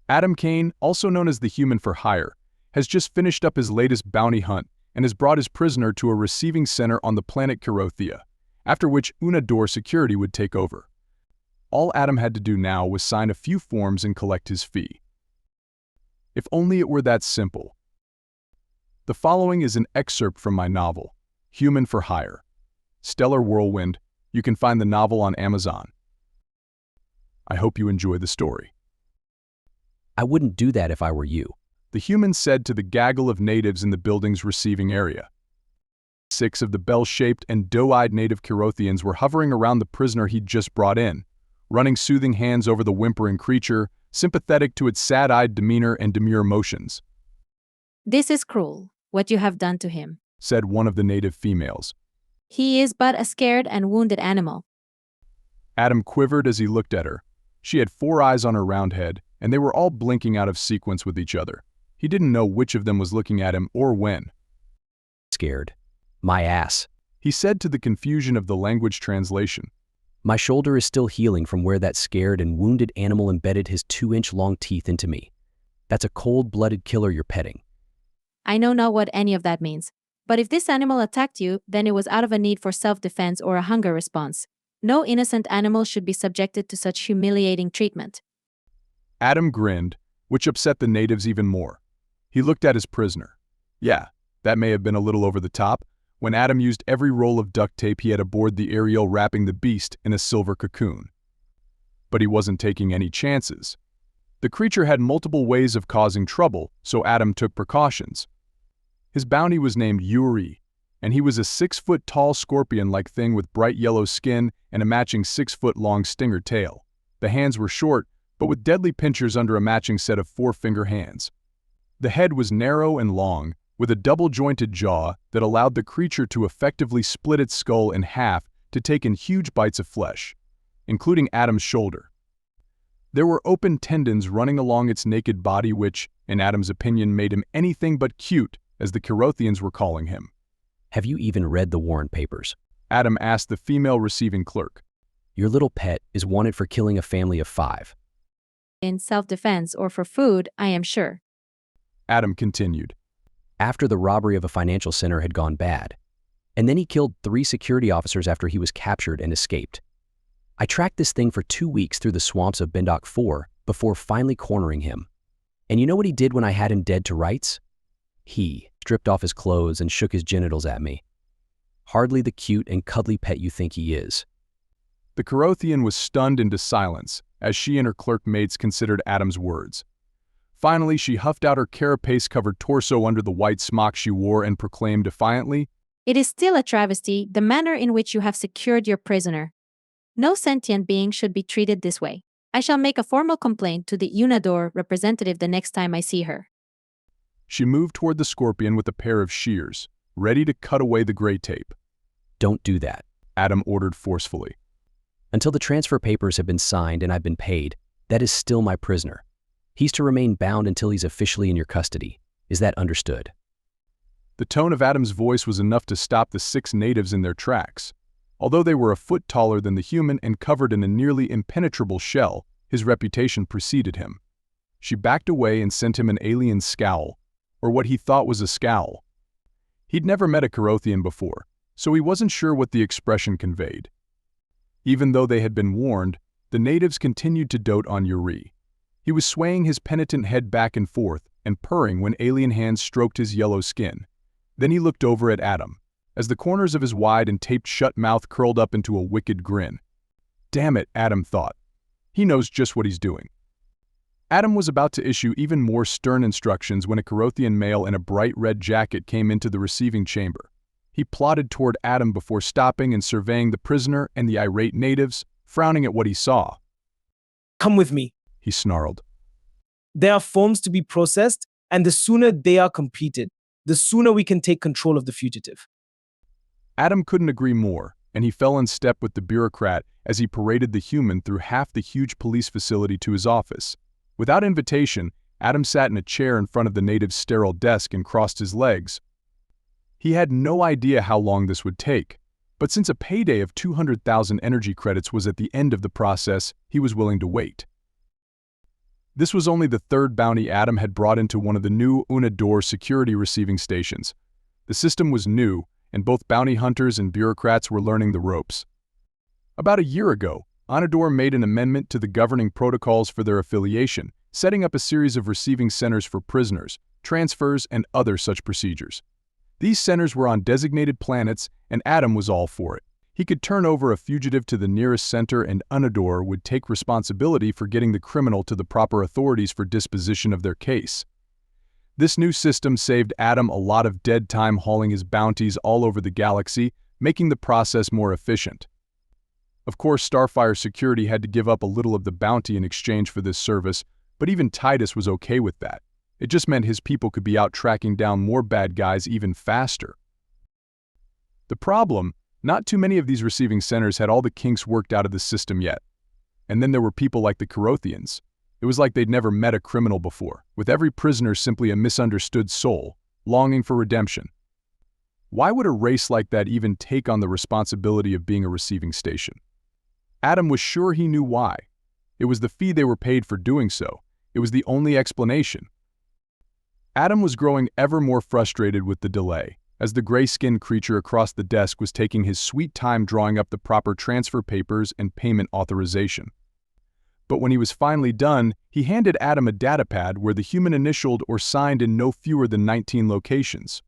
Adam Cain, also known as the Human for Hire, has just finished up his latest bounty hunt and has brought his prisoner to a receiving center on the planet Kurothea, after which Unador security would take over. All Adam had to do now was sign a few forms and collect his fee. If only it were that simple. The following is an excerpt from my novel, Human for Hire. Stellar Whirlwind. You can find the novel on Amazon. I hope you enjoy the story. I wouldn't do that if I were you. The Human said to the gaggle of natives in the building's receiving area. 6 of the bell-shaped and doe-eyed native Kurothians were hovering around the prisoner he'd just brought in, running soothing hands over the whimpering creature, sympathetic to its sad-eyed demeanor and demure motions. "This is cruel, what you have done to him," said one of the native females. "He is but a scared and wounded animal." Adam quivered as he looked at her. She had 4 eyes on her round head, and they were all blinking out of sequence with each other. He didn't know which of them was looking at him or when. Scared. My ass. He said to the confusion of the language translation. My shoulder is still healing from where that scared and wounded animal embedded his 2-inch-long teeth into me. That's a cold-blooded killer you're petting. I know not what any of that means. But if this animal attacked you, then it was out of a need for self-defense or a hunger response. No innocent animal should be subjected to such humiliating treatment. Adam grinned, which upset the natives even more. He looked at his prisoner. Yeah, that may have been a little over the top, when Adam used every roll of duct tape he had aboard the Ariel wrapping the beast in a silver cocoon. But he wasn't taking any chances. The creature had multiple ways of causing trouble, so Adam took precautions. His bounty was named Yuri, and he was a 6-foot-tall scorpion-like thing with bright yellow skin and a matching 6-foot-long stinger tail. The hands were short, but with deadly pinchers under a matching set of 4-finger hands. The head was narrow and long, with a double-jointed jaw that allowed the creature to effectively split its skull in half to take in huge bites of flesh, including Adam's shoulder. There were open tendons running along its naked body which, in Adam's opinion, made him anything but cute, as the Kurothians were calling him. Have you even read the warrant papers? Adam asked the female receiving clerk. Your little pet is wanted for killing a family of 5. In self-defense or for food, I am sure. Adam continued. After the robbery of a financial center had gone bad. And then he killed 3 security officers after he was captured and escaped. I tracked this thing for 2 weeks through the swamps of Bendok 4 before finally cornering him. And you know what he did when I had him dead to rights? He stripped off his clothes and shook his genitals at me. Hardly the cute and cuddly pet you think he is. The Kurothian was stunned into silence as she and her clerk mates considered Adam's words. Finally, she huffed out her carapace-covered torso under the white smock she wore and proclaimed defiantly, "It is still a travesty, the manner in which you have secured your prisoner. No sentient being should be treated this way. I shall make a formal complaint to the Unador representative the next time I see her." She moved toward the scorpion with a pair of shears, ready to cut away the gray tape. Don't do that, Adam ordered forcefully. Until the transfer papers have been signed and I've been paid, that is still my prisoner. He's to remain bound until he's officially in your custody. Is that understood? The tone of Adam's voice was enough to stop the 6 natives in their tracks. Although they were a foot taller than the Human and covered in a nearly impenetrable shell, his reputation preceded him. She backed away and sent him an alien scowl, or what he thought was a scowl. He'd never met a Kurothian before, so he wasn't sure what the expression conveyed. Even though they had been warned, the natives continued to dote on Yuri. He was swaying his penitent head back and forth and purring when alien hands stroked his yellow skin. Then he looked over at Adam, as the corners of his wide and taped-shut mouth curled up into a wicked grin. Damn it, Adam thought. He knows just what he's doing. Adam was about to issue even more stern instructions when a Kurothian male in a bright red jacket came into the receiving chamber. He plodded toward Adam before stopping and surveying the prisoner and the irate natives, frowning at what he saw. "Come with me," he snarled. "There are forms to be processed, and the sooner they are completed, the sooner we can take control of the fugitive." Adam couldn't agree more, and he fell in step with the bureaucrat as he paraded the Human through half the huge police facility to his office. Without invitation, Adam sat in a chair in front of the native's sterile desk and crossed his legs. He had no idea how long this would take, but since a payday of 200,000 energy credits was at the end of the process, he was willing to wait. This was only the third bounty Adam had brought into one of the new Unador security receiving stations. The system was new, and both bounty hunters and bureaucrats were learning the ropes. About a year ago, Unador made an amendment to the governing protocols for their affiliation, setting up a series of receiving centers for prisoners, transfers, and other such procedures. These centers were on designated planets, and Adam was all for it. He could turn over a fugitive to the nearest center, and Unador would take responsibility for getting the criminal to the proper authorities for disposition of their case. This new system saved Adam a lot of dead time hauling his bounties all over the galaxy, making the process more efficient. Of course, Starfire Security had to give up a little of the bounty in exchange for this service, but even Titus was okay with that. It just meant his people could be out tracking down more bad guys even faster. The problem: not too many of these receiving centers had all the kinks worked out of the system yet. And then there were people like the Carothians. It was like they'd never met a criminal before, with every prisoner simply a misunderstood soul, longing for redemption. Why would a race like that even take on the responsibility of being a receiving station? Adam was sure he knew why. It was the fee they were paid for doing so. It was the only explanation. Adam was growing ever more frustrated with the delay, as the gray-skinned creature across the desk was taking his sweet time drawing up the proper transfer papers and payment authorization. But when he was finally done, he handed Adam a datapad where the human initialed or signed in no fewer than 19 locations.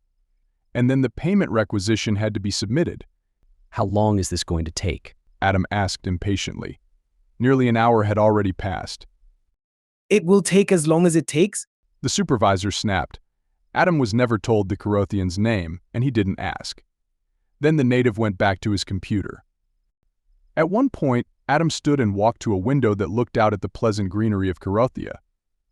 And then the payment requisition had to be submitted. How long is this going to take? Adam asked impatiently. Nearly an hour had already passed. It will take as long as it takes? The supervisor snapped. Adam was never told the Carothian's name, and he didn't ask. Then the native went back to his computer. At one point, Adam stood and walked to a window that looked out at the pleasant greenery of Carothia.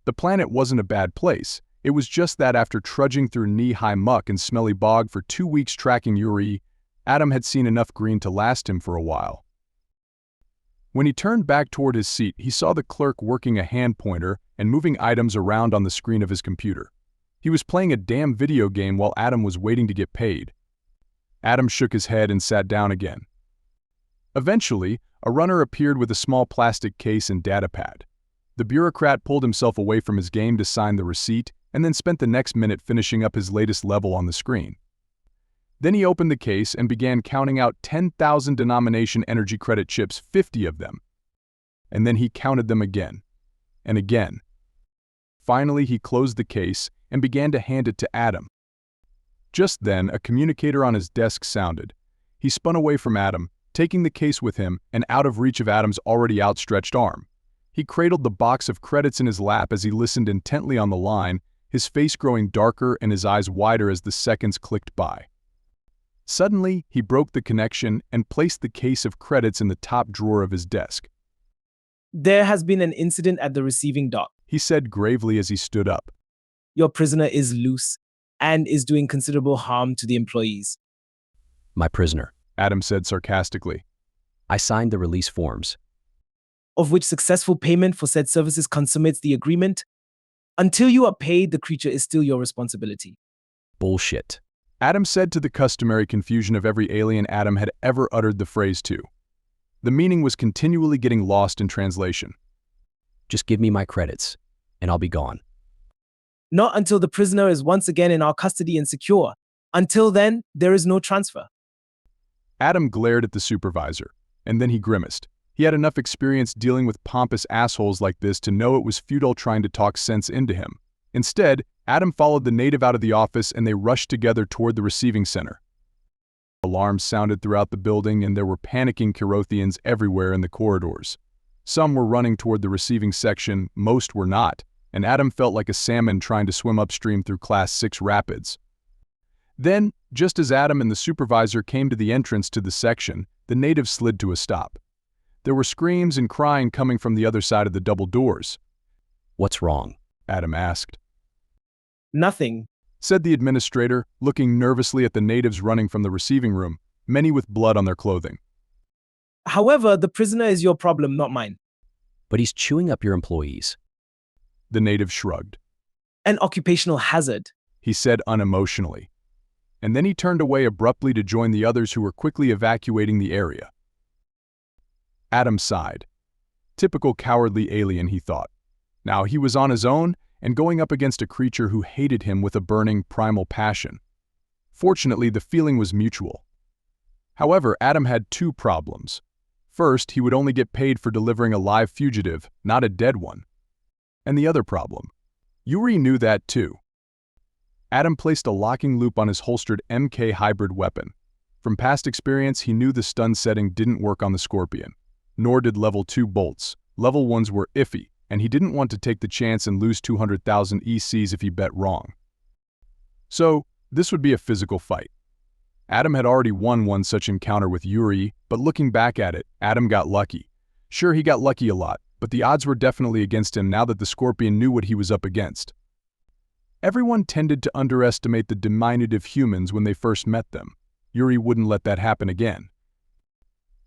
The planet wasn't a bad place. It was just that after trudging through knee-high muck and smelly bog for 2 weeks tracking Yuri, Adam had seen enough green to last him for a while. When he turned back toward his seat, he saw the clerk working a hand pointer and moving items around on the screen of his computer. He was playing a damn video game while Adam was waiting to get paid. Adam shook his head and sat down again. Eventually, a runner appeared with a small plastic case and datapad. The bureaucrat pulled himself away from his game to sign the receipt and then spent the next minute finishing up his latest level on the screen. Then he opened the case and began counting out 10,000 denomination energy credit chips, 50 of them. And then he counted them again and again. Finally, he closed the case and began to hand it to Adam. Just then, a communicator on his desk sounded. He spun away from Adam, taking the case with him and out of reach of Adam's already outstretched arm. He cradled the box of credits in his lap as he listened intently on the line, his face growing darker and his eyes wider as the seconds clicked by. Suddenly, he broke the connection and placed the case of credits in the top drawer of his desk. There has been an incident at the receiving dock, he said gravely as he stood up. Your prisoner is loose and is doing considerable harm to the employees. My prisoner, Adam said sarcastically. I signed the release forms. Of which successful payment for said services consummates the agreement. Until you are paid, the creature is still your responsibility. Bullshit, Adam said to the customary confusion of every alien Adam had ever uttered the phrase to. The meaning was continually getting lost in translation. Just give me my credits, and I'll be gone. Not until the prisoner is once again in our custody and secure. Until then, there is no transfer. Adam glared at the supervisor, and then he grimaced. He had enough experience dealing with pompous assholes like this to know it was futile trying to talk sense into him. Instead, Adam followed the native out of the office and they rushed together toward the receiving center. Alarms sounded throughout the building and there were panicking Carothians everywhere in the corridors. Some were running toward the receiving section, most were not, and Adam felt like a salmon trying to swim upstream through Class 6 rapids. Then, just as Adam and the supervisor came to the entrance to the section, the native slid to a stop. There were screams and crying coming from the other side of the double doors. What's wrong? Adam asked. Nothing, said the administrator, looking nervously at the natives running from the receiving room, many with blood on their clothing. However, the prisoner is your problem, not mine. But he's chewing up your employees. The native shrugged. An occupational hazard, he said unemotionally. And then he turned away abruptly to join the others who were quickly evacuating the area. Adam sighed. Typical cowardly alien, he thought. Now he was on his own and going up against a creature who hated him with a burning, primal passion. Fortunately, the feeling was mutual. However, Adam had two problems. First, he would only get paid for delivering a live fugitive, not a dead one. And the other problem. Yuri knew that too. Adam placed a locking loop on his holstered MK hybrid weapon. From past experience, he knew the stun setting didn't work on the Scorpion. Nor did level 2 bolts. Level 1s were iffy, and he didn't want to take the chance and lose 200,000 ECs if he bet wrong. So, this would be a physical fight. Adam had already won one such encounter with Yuri, but looking back at it, Adam got lucky. Sure, he got lucky a lot, but the odds were definitely against him now that the Scorpion knew what he was up against. Everyone tended to underestimate the diminutive humans when they first met them. Yuri wouldn't let that happen again.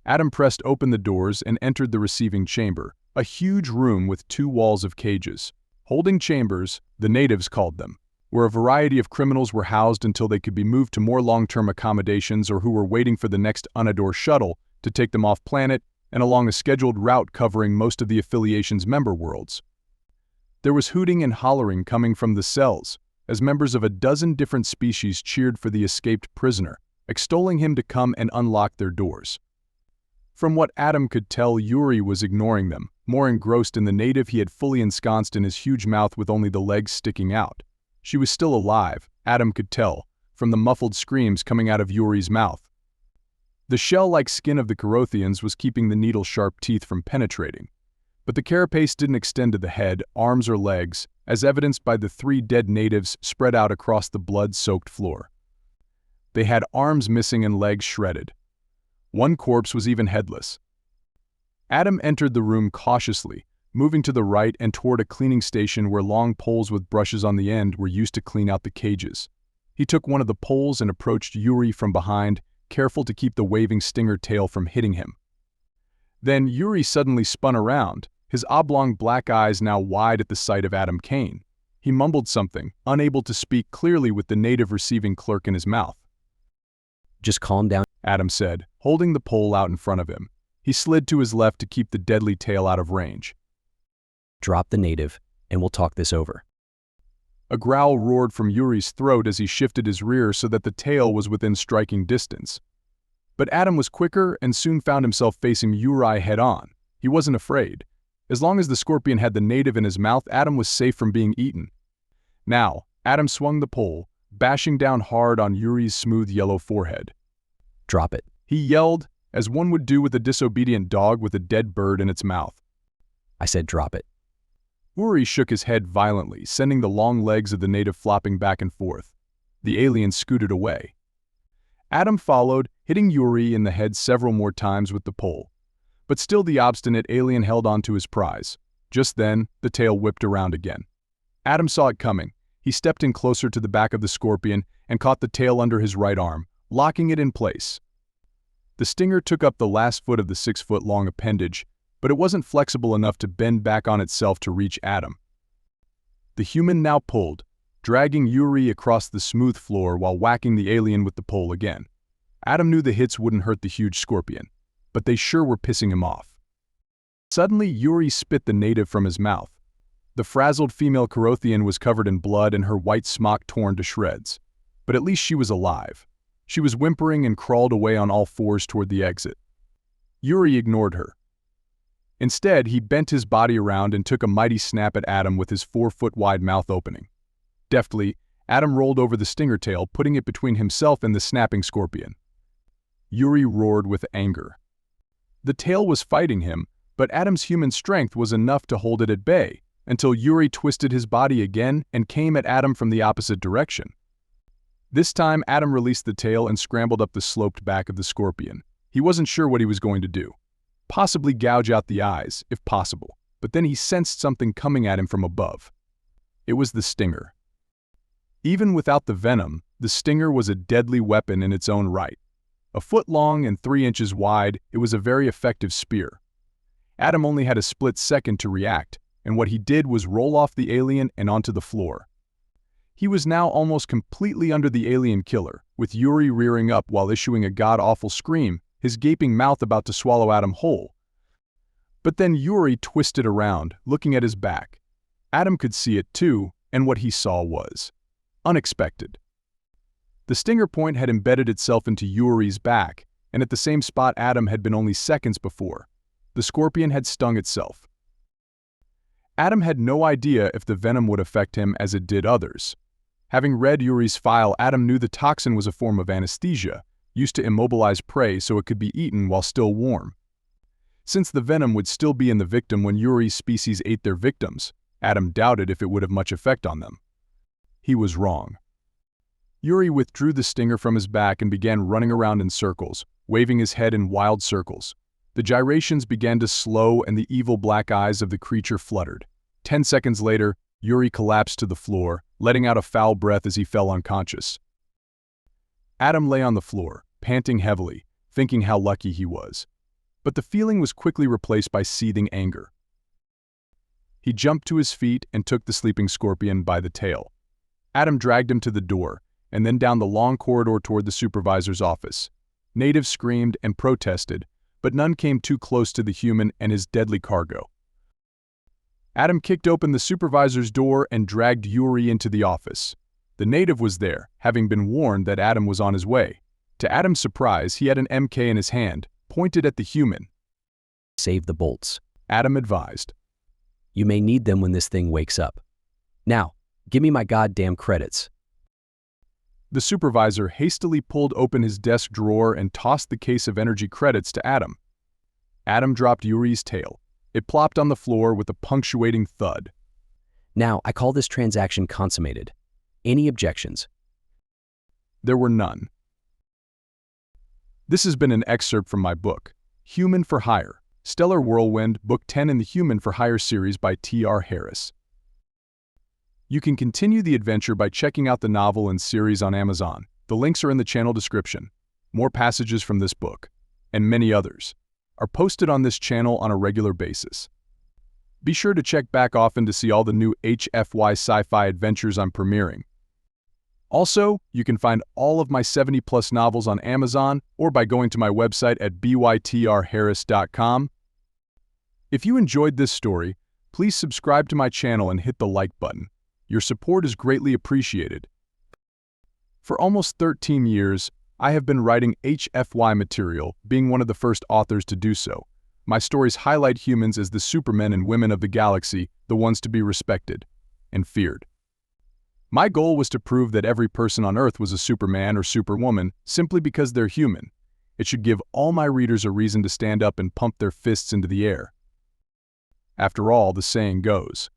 Adam pressed open the doors and entered the receiving chamber, a huge room with 2 walls of cages. Holding chambers, the natives called them, where a variety of criminals were housed until they could be moved to more long-term accommodations or who were waiting for the next Unador shuttle to take them off planet and along a scheduled route covering most of the affiliation's member worlds. There was hooting and hollering coming from the cells, as members of a dozen different species cheered for the escaped prisoner, extolling him to come and unlock their doors. From what Adam could tell, Yuri was ignoring them, more engrossed in the native he had fully ensconced in his huge mouth with only the legs sticking out. She was still alive, Adam could tell, from the muffled screams coming out of Yuri's mouth. The shell-like skin of the Carothians was keeping the needle-sharp teeth from penetrating. But the carapace didn't extend to the head, arms, or legs, as evidenced by the 3 dead natives spread out across the blood-soaked floor. They had arms missing and legs shredded. One corpse was even headless. Adam entered the room cautiously, moving to the right and toward a cleaning station where long poles with brushes on the end were used to clean out the cages. He took one of the poles and approached Yuri from behind, careful to keep the waving stinger tail from hitting him. Then Yuri suddenly spun around, his oblong black eyes now wide at the sight of Adam Cain. He mumbled something, unable to speak clearly with the native receiving clerk in his mouth. Just calm down, Adam said, holding the pole out in front of him. He slid to his left to keep the deadly tail out of range. Drop the native, and we'll talk this over. A growl roared from Yuri's throat as he shifted his rear so that the tail was within striking distance. But Adam was quicker and soon found himself facing Yuri head-on. He wasn't afraid. As long as the Scorpion had the native in his mouth, Adam was safe from being eaten. Now, Adam swung the pole, bashing down hard on Yuri's smooth yellow forehead. Drop it, he yelled, as one would do with a disobedient dog with a dead bird in its mouth. I said drop it. Yuri shook his head violently, sending the long legs of the native flopping back and forth. The alien scooted away. Adam followed, hitting Yuri in the head several more times with the pole. But still the obstinate alien held on to his prize. Just then, the tail whipped around again. Adam saw it coming. He stepped in closer to the back of the Scorpion and caught the tail under his right arm, locking it in place. The stinger took up the last foot of the 6-foot-long appendage, but it wasn't flexible enough to bend back on itself to reach Adam. The human now pulled, dragging Yuri across the smooth floor while whacking the alien with the pole again. Adam knew the hits wouldn't hurt the huge Scorpion, but they sure were pissing him off. Suddenly, Yuri spit the native from his mouth. The frazzled female Carothian was covered in blood and her white smock torn to shreds. But at least she was alive. She was whimpering and crawled away on all fours toward the exit. Yuri ignored her. Instead, he bent his body around and took a mighty snap at Adam with his 4-foot-wide mouth opening. Deftly, Adam rolled over the stinger tail, putting it between himself and the snapping Scorpion. Yuri roared with anger. The tail was fighting him, but Adam's human strength was enough to hold it at bay, until Yuri twisted his body again and came at Adam from the opposite direction. This time, Adam released the tail and scrambled up the sloped back of the Scorpion. He wasn't sure what he was going to do. Possibly gouge out the eyes, if possible, but then he sensed something coming at him from above. It was the stinger. Even without the venom, the stinger was a deadly weapon in its own right. A foot long and 3 inches wide, it was a very effective spear. Adam only had a split second to react, and what he did was roll off the alien and onto the floor. He was now almost completely under the alien killer, with Yuri rearing up while issuing a god-awful scream, his gaping mouth about to swallow Adam whole. But then Yuri twisted around, looking at his back. Adam could see it too, and what he saw was unexpected. The stinger point had embedded itself into Yuri's back, and at the same spot Adam had been only seconds before. The scorpion had stung itself. Adam had no idea if the venom would affect him as it did others. Having read Yuri's file, Adam knew the toxin was a form of anesthesia, used to immobilize prey so it could be eaten while still warm. Since the venom would still be in the victim when Yuri's species ate their victims, Adam doubted if it would have much effect on them. He was wrong. Yuri withdrew the stinger from his back and began running around in circles, waving his head in wild circles. The gyrations began to slow and the evil black eyes of the creature fluttered. 10 seconds later, Yuri collapsed to the floor, letting out a foul breath as he fell unconscious. Adam lay on the floor, panting heavily, thinking how lucky he was. But the feeling was quickly replaced by seething anger. He jumped to his feet and took the sleeping scorpion by the tail. Adam dragged him to the door, and then down the long corridor toward the supervisor's office. Natives screamed and protested, but none came too close to the human and his deadly cargo. Adam kicked open the supervisor's door and dragged Yuri into the office. The native was there, having been warned that Adam was on his way. To Adam's surprise, he had an MK in his hand, pointed at the human. Save the bolts. Adam advised. You may need them when this thing wakes up. Now, give me my goddamn credits. The supervisor hastily pulled open his desk drawer and tossed the case of energy credits to Adam. Adam dropped Yuri's tail. It plopped on the floor with a punctuating thud. Now, I call this transaction consummated. Any objections? There were none. This has been an excerpt from my book, Human for Hire, Stellar Whirlwind, Book 10 in the Human for Hire series by T.R. Harris. You can continue the adventure by checking out the novel and series on Amazon. The links are in the channel description. More passages from this book, and many others, are posted on this channel on a regular basis. Be sure to check back often to see all the new HFY sci-fi adventures I'm premiering. Also, you can find all of my 70+ novels on Amazon or by going to my website at bytrharris.com. If you enjoyed this story, please subscribe to my channel and hit the like button. Your support is greatly appreciated. For almost 13 years, I have been writing HFY material, being one of the first authors to do so. My stories highlight humans as the supermen and women of the galaxy, the ones to be respected and feared. My goal was to prove that every person on Earth was a Superman or Superwoman simply because they're human. It should give all my readers a reason to stand up and pump their fists into the air. After all, the saying goes,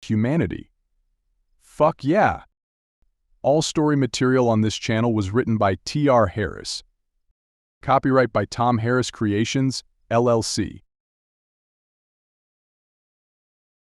humanity. Fuck yeah! All story material on this channel was written by T.R. Harris. Copyright by Tom Harris Creations, LLC.